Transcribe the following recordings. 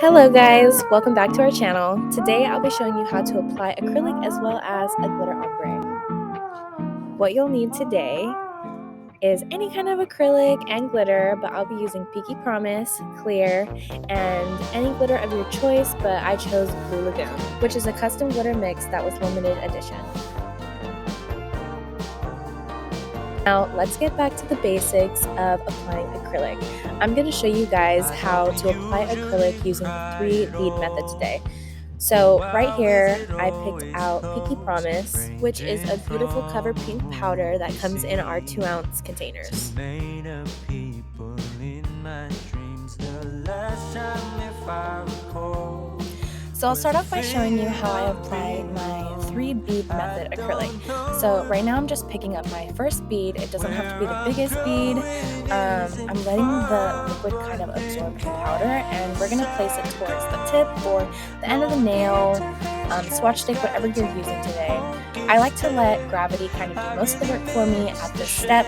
Hello guys, welcome back to our channel. Today I'll be showing you how to apply acrylic as well as a glitter ombre. What you'll need today is any kind of acrylic and glitter, but I'll be using Pinky Promise, clear, and any glitter of your choice, but I chose Blue Lagoon, which is a custom glitter mix that was limited edition. Now let's get back to the basics of applying acrylic. I'm going to show you guys how to apply acrylic using the 3 bead method today. So right here I picked out Pinky Promise, which is a beautiful cover pink powder that comes in our 2-ounce containers. So I'll start off by showing you how I apply my 3 bead method acrylic. So right now I'm just picking up my first bead. It doesn't have to be the biggest bead. I'm letting the liquid kind of absorb the powder, and we're going to place it towards the tip or the end of the nail, swatch stick, whatever you're using today. I like to let gravity kind of do most of the work for me at this step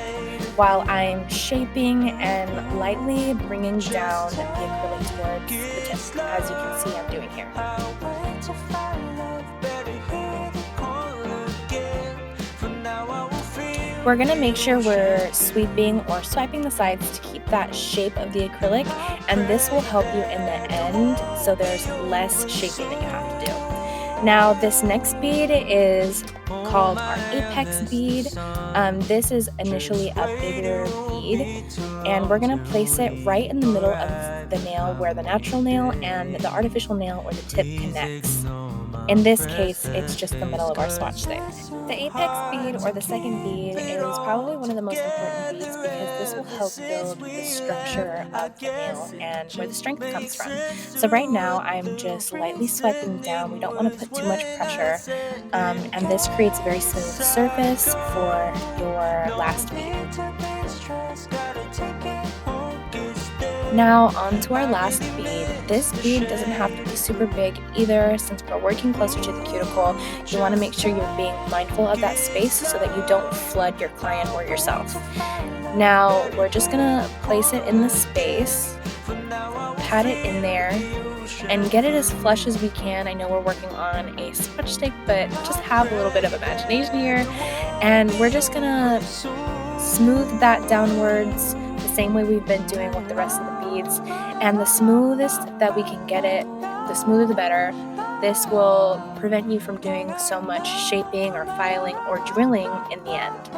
while I'm shaping and lightly bringing down the acrylic towards the tip, as you can see I'm doing here. We're going to make sure we're sweeping or swiping the sides to keep that shape of the acrylic, and this will help you in the end so there's less shaping that you have to do. Now this next bead is called our apex bead. This is initially a bigger bead, and we're going to place it right in the middle of the nail where the natural nail and the artificial nail or the tip connects. In this case, it's just the middle of our swatch stick. The apex bead or the second bead is probably one of the most important beads because this will help build the structure of the nail and where the strength comes from. So right now I'm just lightly swiping down. We don't want to put too much pressure, and this creates a very smooth surface for your last bead. Now on to our last bead. This bead doesn't have to be super big either, since we're working closer to the cuticle. You want to make sure you're being mindful of that space so that you don't flood your client or yourself. Now we're just going to place it in the space, pat it in there, and get it as flush as we can. I know we're working on a swatch stick, but just have a little bit of imagination here, and we're just going to smooth that downwards the same way we've been doing with the rest of the beads, and the smoothest that we can get it, the smoother the better. This will prevent you from doing so much shaping or filing or drilling in the end.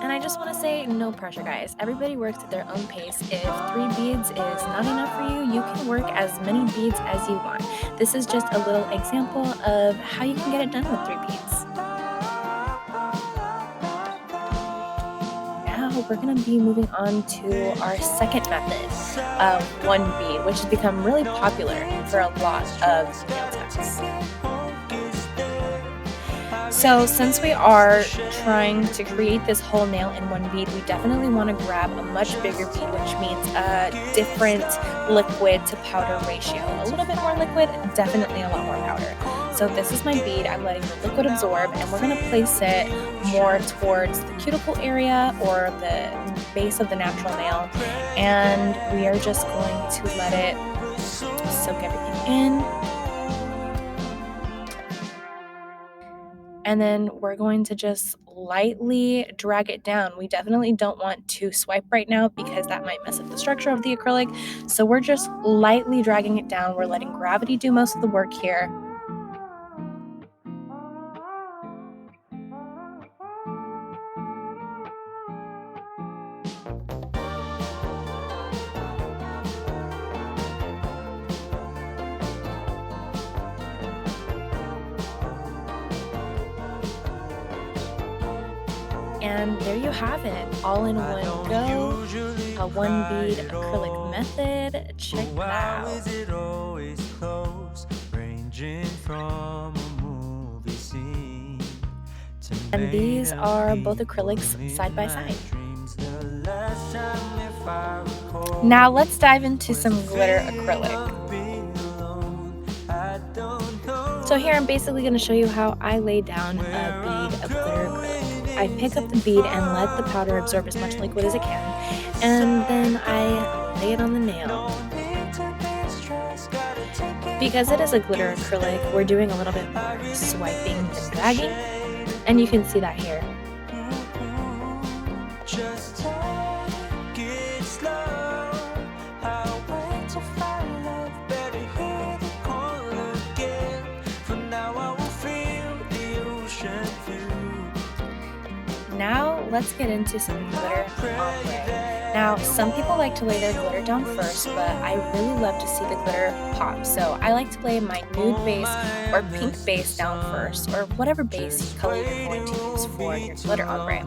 And I just want to say, no pressure guys. Everybody works at their own pace. If 3 beads is not enough for you, you can work as many beads as you want. This is just a little example of how you can get it done with 3 beads. We're going to be moving on to our second method of 1 bead, which has become really popular for a lot of nail techs. So since we are trying to create this whole nail in 1 bead, we definitely want to grab a much bigger bead, which means a different liquid to powder ratio. A little bit more liquid, definitely a lot more powder. So this is my bead. I'm letting the liquid absorb, and we're going to place it more towards the cuticle area or the base of the natural nail, and we are just going to let it soak everything in. And then we're going to just lightly drag it down. We definitely don't want to swipe right now because that might mess up the structure of the acrylic. So we're just lightly dragging it down. We're letting gravity do most of the work here. And there you have it, all in one go, a 1 bead acrylic method. Check that out. And these are both acrylics side by side. Now let's dive into some glitter acrylic. So here I'm basically going to show you how I lay down a bead of glitter acrylic. I pick up the bead and let the powder absorb as much liquid as it can, and then I lay it on the nail. Because it is a glitter acrylic, we're doing a little bit more swiping than dragging, and you can see that here. Just take it slow. I'll wait to find love. Better hear the call again. For now I will feel the ocean view. Now let's get into some glitter ombre. Now some people like to lay their glitter down first, but I really love to see the glitter pop. So I like to lay my nude base or pink base down first, or whatever base color you're going to use for your glitter ombre.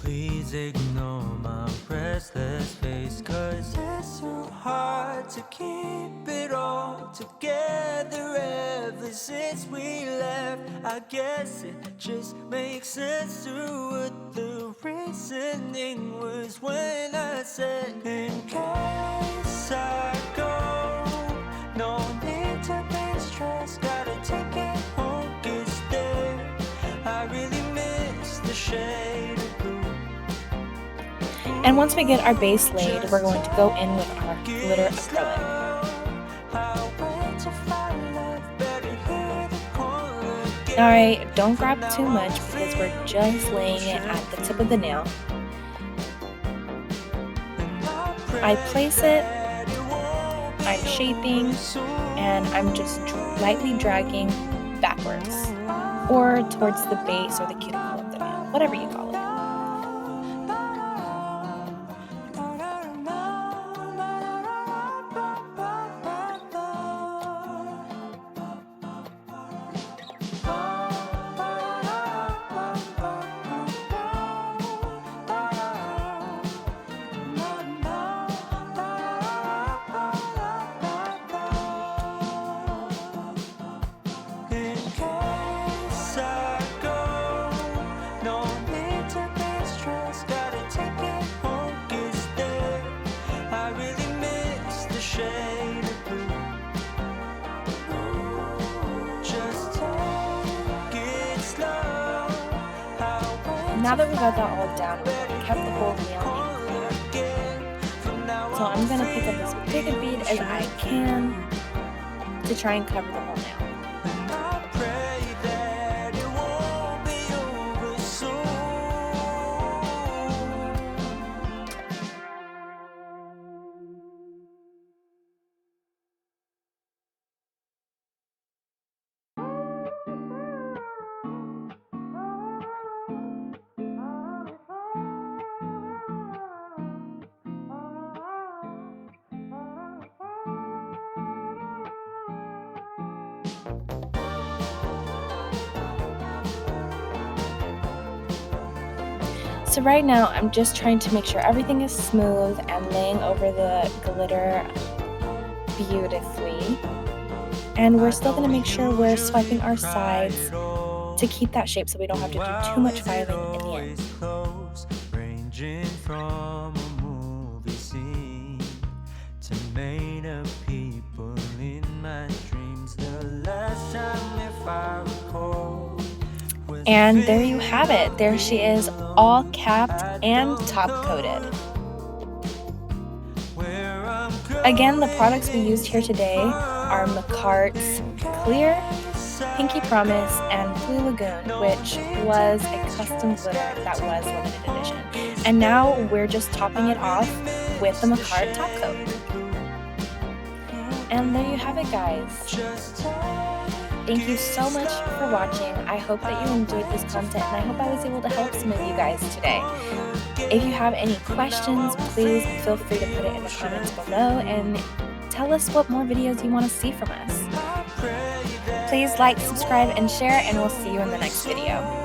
Please ignore my restless face, 'cause it's so hard to keep it all together ever since we left. I guess it just makes sense to what the reasoning was when I said, in case I go, no need to be stressed, gotta take it home, it's there. I really miss the shade of blue. And once we get our base laid, we're going to go in with our glitter acrylic. Alright, don't grab too much because we're just laying it at the tip of the nail. I place it, I'm shaping, and I'm just lightly dragging backwards, or towards the base or the cuticle of the nail, whatever you call it. Now that we got that all down, we kept the whole nail in clear. So I'm going to pick up as big a bead as I can to try and cover the whole nail. So right now I'm just trying to make sure everything is smooth and laying over the glitter beautifully. And we're still going to make sure we're swiping our sides to keep that shape so we don't have to do too much filing in the end. Ranging from a movie scene to made up people in my dreams. The last time, if I recall. And there you have it. There she is, all capped and top coated. Again, the products we used here today are McCart's Clear, Pinky Promise, and Blue Lagoon, which was a custom glitter that was limited edition. And now we're just topping it off with the McCart top coat. And there you have it, guys. Thank you so much for watching. I hope that you enjoyed this content, and I hope I was able to help some of you guys today. If you have any questions, please feel free to put it in the comments below and tell us what more videos you want to see from us. Please like, subscribe, and share, and we'll see you in the next video.